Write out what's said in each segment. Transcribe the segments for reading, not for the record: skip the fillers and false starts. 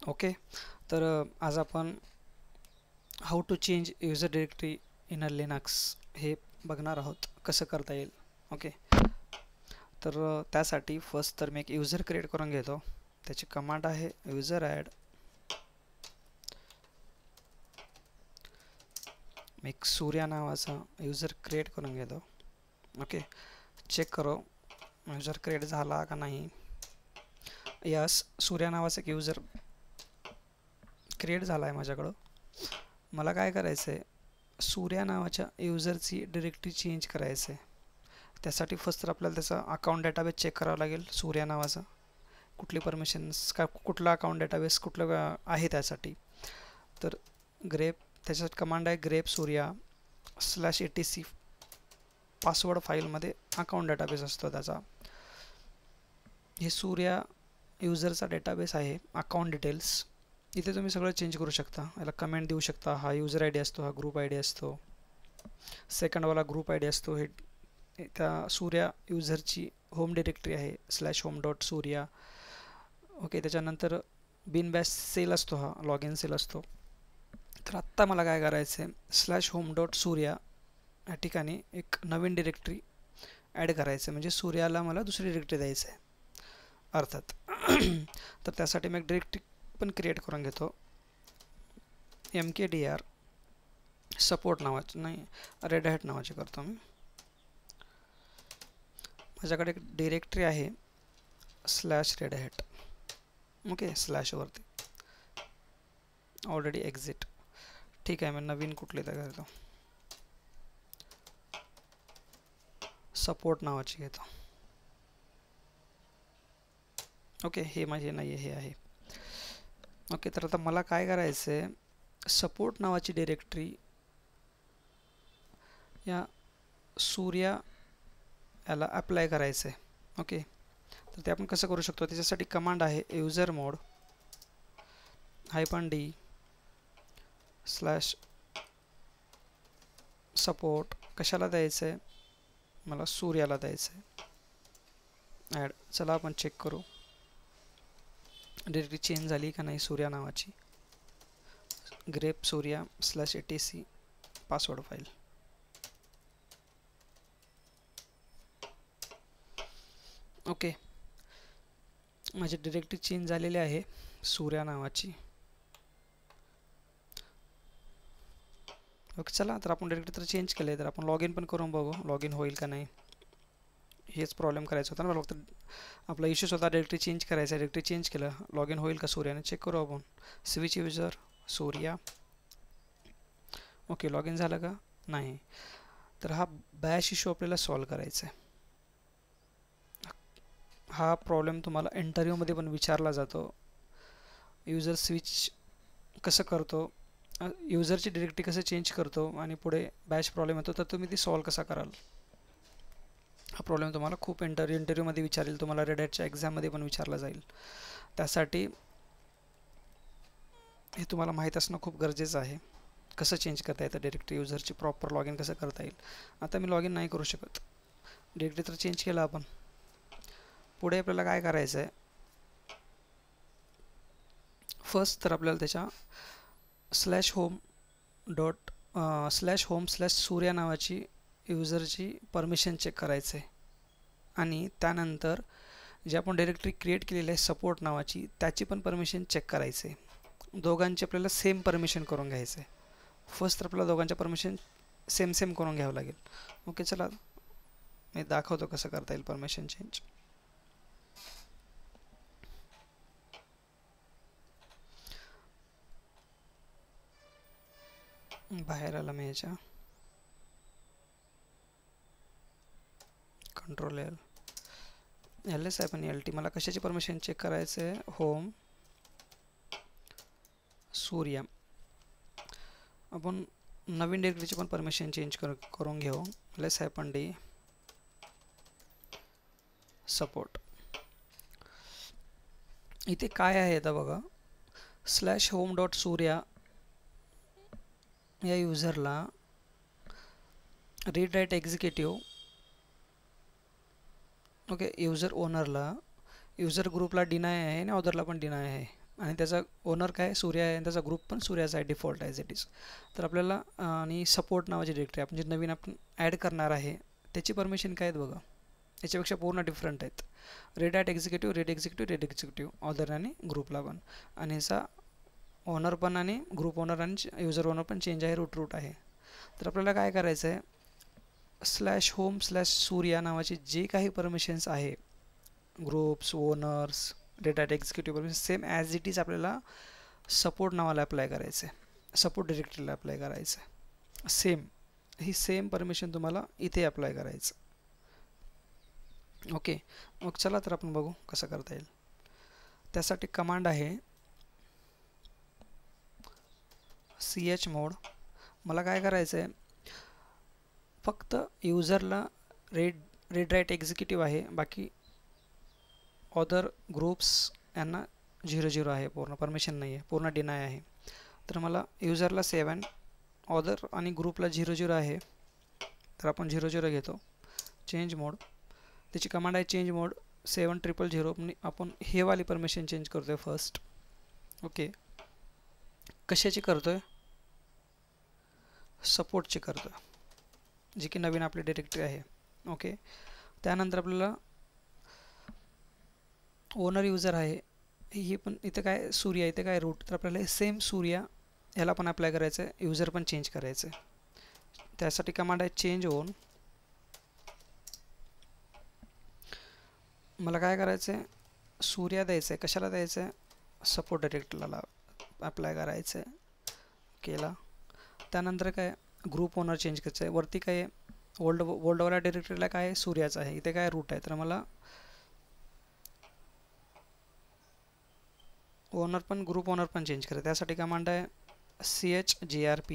Okay. तर आज आपण how to change user directory in a Linux हे बघणार आहोत, कसं करता येईल. ओके. तर त्यासाठी फर्स्ट तर मी एक युजर क्रिएट करून घेतो. त्याची कमांड आहे युजर ॲड. मी एक सूर्या नावाचा युजर क्रिएट करून घेतो. ओके. चेक करो युजर क्रिएट झाला का नाही. यस, सूर्या नावाचा एक युजर क्रिएट झाला आहे माझ्याकडं. मला काय करायचं आहे, सूर्या नावाच्या युजरची डिरेक्टरी चेंज करायचं आहे. त्यासाठी फर्स्ट तर आपल्याला त्याचा अकाउंट डेटाबेस चेक करावा लागेल. सूर्या नावाचा कुठली परमिशन्स का कुठला अकाउंट डेटाबेस कुठलं आहे त्यासाठी. तर ग्रेप त्याच्यासाठी कमांड आहे ग्रेप सूर्या /etc पासवर्ड फाईलमध्ये अकाउंट डेटाबेस असतो त्याचा. हे सूर्या युजरचा डेटाबेस आहे. अकाउंट डिटेल्स इथे तुम्ही सगळं चेंज करू शकता. याला कमेंट देऊ शकता. हा युजर आय डी असतो, हा ग्रुप आय डी असतो, सेकंडवाला ग्रुप आय डी असतो. हे त्या सूर्या युजरची होम डिरेक्टरी आहे /home.surya. ओके. त्याच्यानंतर बिन बॅश सेल असतो, हा लॉग इन सेल असतो. तर आत्ता मला काय करायचं आहे, /home.surya या ठिकाणी एक नवीन डिरेक्टरी ॲड करायचं आहे. म्हणजे सूर्याला मला दुसरी डिरेक्टरी द्यायचं आहे अर्थात. तर त्यासाठी मी एक डिरेक्टरी पण क्रिएट करून घेतो. mkdir सपोर्ट नावाची नाही, रेड हॅट नावाची करतो मी. माझ्याकडे एक डिरेक्टरी आहे /redhat. ओके. स्लॅशवरती ऑलरेडी एक्झिट. ठीक आहे. मी नवीन कुठली तर करतो, सपोर्ट नावाची घेतो. ओके. हे माझे नाही आहे, हे आहे. ओके. तर आता मला काय करायचं आहे, सपोर्ट नावाची डिरेक्टरी या सूर्या याला अप्लाय करायचं आहे. ओके. तर ते आपण कसं करू शकतो, त्याच्यासाठी कमांड आहे युजर मोड -d /support. कशाला द्यायचं आहे, मला सूर्याला द्यायचं आहे. ॲड. चला आपण चेक करू डिरेक्टरी चेंज झाली का नाही सूर्या नावाची. Grep Surya /etc password file. Okay. माझी डिरेक्टरी चेंज झालेली आहे सूर्या नावाची. ओके. चला तर आपण डिरेक्टरी तर चेंज केलं आहे, तर आपण लॉग इन पण करून बघू लॉग इन होईल का नाही. हेच प्रॉब्लेम करायचा होता ना मला. फक्त आपला इश्यूज होता डिरेक्टरी चेंज करायचा. डिरेक्टरी चेंज केलं, लॉग इन होईल का सूर्याने चेक करू आपण. Switch user Surya. Okay. Log in झालं का नाही. तर हा बॅश इश्यू आपल्याला सॉल्व करायचा आहे. हा प्रॉब्लेम तुम्हाला इंटरव्ह्यूमध्ये पण विचारला जातो. युजर स्विच कसं करतो, युजरची डिरेक्टरी कसं चेंज करतो आणि पुढे बॅश प्रॉब्लेम येतो, तर तुम्ही ती सॉल्व कसा कराल. हा प्रॉब्लेम तुम्हाला खूप इंटरव्ह्यूमध्ये विचारेल. तुम्हाला रेड हॅटच्या एक्झाममध्ये पण विचारला जाईल. त्यासाठी हे तुम्हाला माहीत असणं खूप गरजेचं आहे. कसं चेंज करता येतं डिरेक्टरी, युजरची प्रॉपर लॉग इन कसं करता येईल. आता मी लॉग इन नाही करू शकत. डिरेक्टरी तर चेंज केलं आपण. पुढे आपल्याला काय करायचं आहे, फर्स्ट तर आपल्याला त्याच्या /home./home/surya नावाची युजरची परमिशन चेक करायचं आहे. आणि त्यानंतर जे आपण डिरेक्टरी क्रिएट केलेली आहे सपोर्ट नावाची, त्याची पण परमिशन चेक करायचं आहे. दोघांची आपल्याला सेम परमिशन करून घ्यायचं आहे. फर्स्ट तर आपल्याला दोघांच्या परमिशन सेम करून घ्यावं लागेल. ओके. चला मी दाखवतो कसं करता येईल परमिशन चेंज. बाहेर आला मी याच्या. कंट्रोल LS आहे पण LT. मला कशाची परमिशन चेक करायचं आहे, होम सूर्या. आपण नवीन डिरेक्टरीची पण परमिशन चेंज करून घेऊ. -d support. इथे काय आहे आता बघा, /home.surya या युजरला read write executive. Okay. User ओनरला, युजर ग्रुपला डिनाय आहे आणि ऑदरला पण डिनाय आहे. आणि त्याचा ओनर काय सूर्य आहे आणि त्याचा ग्रुप पण सूर्याचा आहे डिफॉल्ट ॲज इट इज. तर आपल्याला आणि सपोर्ट नावाची डिरेक्टरी आपण जे नवीन आपण ॲड करणार आहे त्याची परमिशन काय आहेत बघा, याच्यापेक्षा पूर्ण डिफरंट आहेत. Read at executive, read executive, read executive other आणि ग्रुपला पण, आणि याचा ओनर पण आणि ग्रुप ओनर आणि युजर ओनर पण चेंज आहे, रूट आहे. तर आपल्याला काय करायचं आहे, स्लॅश होम स्लॅश सूर्या नावाचे जे काही परमिशन्स आहे, groups, owners, data executive permission, same as it is आपल्याला सपोर्ट नावाला अप्लाय करायचं आहे, सपोर्ट डिरेक्टरीला अप्लाय करायचं आहे. सेम ही सेम परमिशन तुम्हाला इथे अप्लाय करायचं. ओके, मग चला तर आपण बघू कसं करता येईल. त्यासाठी कमांड आहे chmod. मला काय करायचं आहे, फक्त युजरला रीड राईट एक्झिक्युटिव्ह आहे, बाकी ऑदर ग्रुप्स यांना 0 आहे, पूर्ण परमिशन नाही आहे, पूर्ण डिनाय आहे. तर मला युजरला 7, ऑदर आणि ग्रुपला 0 आहे, तर आपण 0 घेतो. चेंज मोड, त्याची कमांड आहे चेंज मोड 7000. आपण हे वाली परमिशन चेंज करतोय फर्स्ट. ओके, कशाची करतोय, सपोर्टची करतोय, जी की नवीन आपली डिरेक्टरी आहे. ओके, त्यानंतर आपल्याला ओनर युजर आहे, ही पण इथे काय सूर्या, इथे काय रूट, तर आपल्याला सेम सूर्या ह्याला पण अप्लाय करायचं आहे, युजर पण चेंज करायचं आहे. त्यासाठी कमांड आहे चेंज ओन. मला काय करायचं आहे, सूर्या द्यायचं आहे, कशाला द्यायचं आहे, सपोर्ट डिरेक्टरीला अप्लाय करायचं आहे. केला, त्यानंतर काय ग्रुप ओनर चेंज करायचं आहे. वरती काय ओल्डवाल्या डिरेक्टरीला काय सूर्याचं आहे, इथे काय रूट आहे, तर मला ओनर पण ग्रुप ओनर पण चेंज करायचं. त्यासाठी कमांड आहे chgrp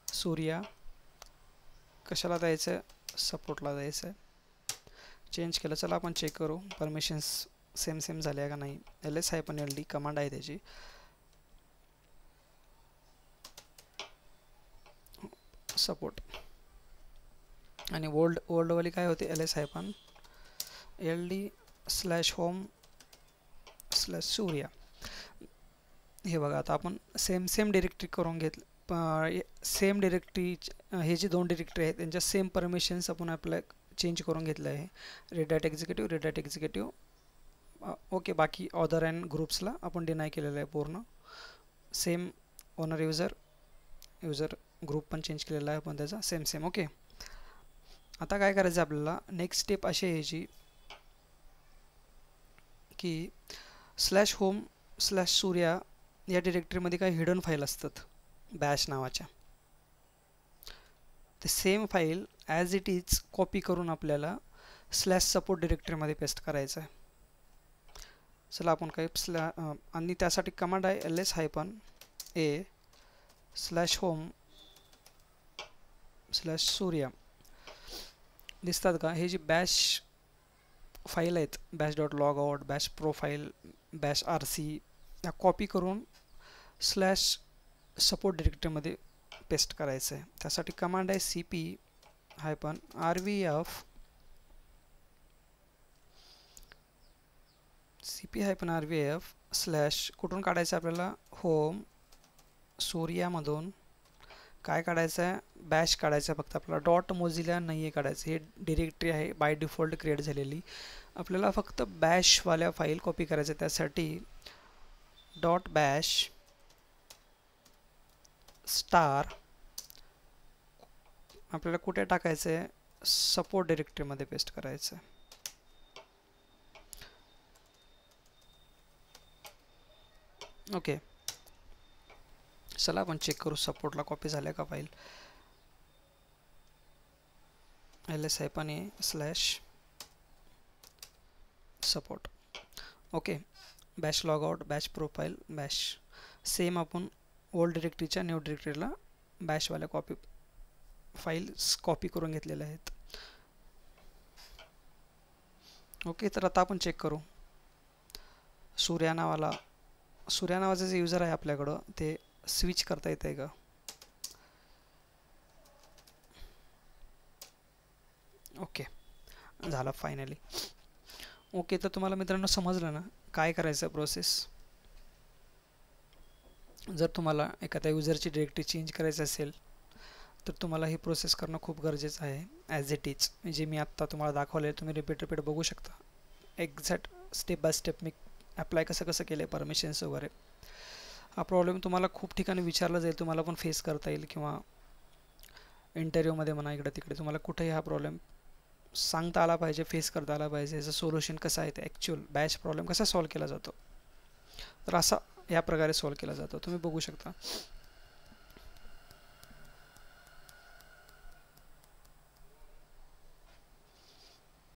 सूर्या, कशाला द्यायचं आहे, सपोर्टला द्यायचं आहे. चेंज केलं. चला आपण चेक करू परमिशन्स सेम झाले आहे का नाही. ls-ld कमांड आहे त्याची, सपोर्ट, आणि ओल्डवाली काय होते ls-ld/home/सूर्या. हे बघा, आता आपण सेम डिरेक्टरी करून घेतलं, सेम डिरेक्टरी, हे जे 2 डिरेक्टरी आहेत त्यांच्या सेम परमिशन्स आपण अप्लाय चेंज करून घेतलं आहे. Read at executive. ओके, बाकी ऑदर अँड ग्रुप्सला आपण डिनाय केलेलं आहे पूर्ण. सेम ओनर युजर ग्रुप पण चेंज केलेला आहे पण त्याचा सेम. ओके, आता काय करायचं आपल्याला, नेक्स्ट स्टेप अशी आहे याची की /home/सूर्या या डिरेक्टरीमध्ये काही हिडन फाईल असतात बॅश नावाच्या. ते same file as it is copy करून आपल्याला /support डिरेक्टरीमध्ये पेस्ट करायचं आहे. चला आपण काही आणि त्यासाठी कमांड आहे ls-a/home/सूर्या. दिसतात का, हे जी बॅश फाईल आहेत, bash.logout, Bash profile, Bash rc, या कॉपी करून /support डिरेक्टरीमध्ये पेस्ट करायचं आहे. त्यासाठी कमांड आहे cp-rvf कुठून काढायचं आपल्याला, होम सूर्यामधून काय काढायचं आहे, बॅश काढायचं आहे फक्त आपल्याला. .mozilla नाही आहे काढायचं, हे डिरेक्टरी आहे बाय डिफॉल्ट क्रिएट झालेली. आपल्याला फक्त बॅशवाल्या फाईल कॉपी करायचं. त्यासाठी .bash स्टार आपल्याला कुठे टाकायचं आहे, सपोर्ट डिरेक्टरीमध्ये पेस्ट करायचं आहे. ओके, चला आपण चेक करू सपोर्टला कॉपी झाल्या का file. ls-a/support. Okay, Bash logout, Bash profile, Bash, same आपण ओल्ड डिरेक्टरीच्या न्यू डिरेक्टरीला बॅशवाल्या फाईल्स कॉपी करून घेतलेल्या आहेत. ओके, तर आता आपण चेक करू सूर्या नावाचं जे युजर आहे आपल्याकडं ते स्विच करता येतं आहे का. ओके, झालं फायनली. ओके, तर तुम्हाला मित्रांनो समजलं ना काय करायचं प्रोसेस. जर तुम्हाला एखाद्या युजरची डिरेक्टरी चेंज करायची असेल तर तुम्हाला ही प्रोसेस करणं खूप गरजेचं आहे. ॲज इट इज जे मी आत्ता तुम्हाला दाखवले तुम्ही रिपीट बघू शकता. Exact step by step me apply कसं कसं केलं आहे परमिशन्स वगैरे. हा प्रॉब्लेम तुम्हाला खूप ठिकाणी विचारला जाईल, तुम्हाला पण फेस करता येईल किंवा इंटरव्ह्यूमध्ये म्हणा इकडे तिकडे तुम्हाला कुठेही हा प्रॉब्लेम सांगता आला पाहिजे, फेस करता आला पाहिजे. याचं सोल्युशन कसं आहे ते ॲक्च्युअल बॅच प्रॉब्लेम कसा सॉल्व केला जातो, तर असा या प्रकारे सॉल्व केला जातो. तुम्ही बघू शकता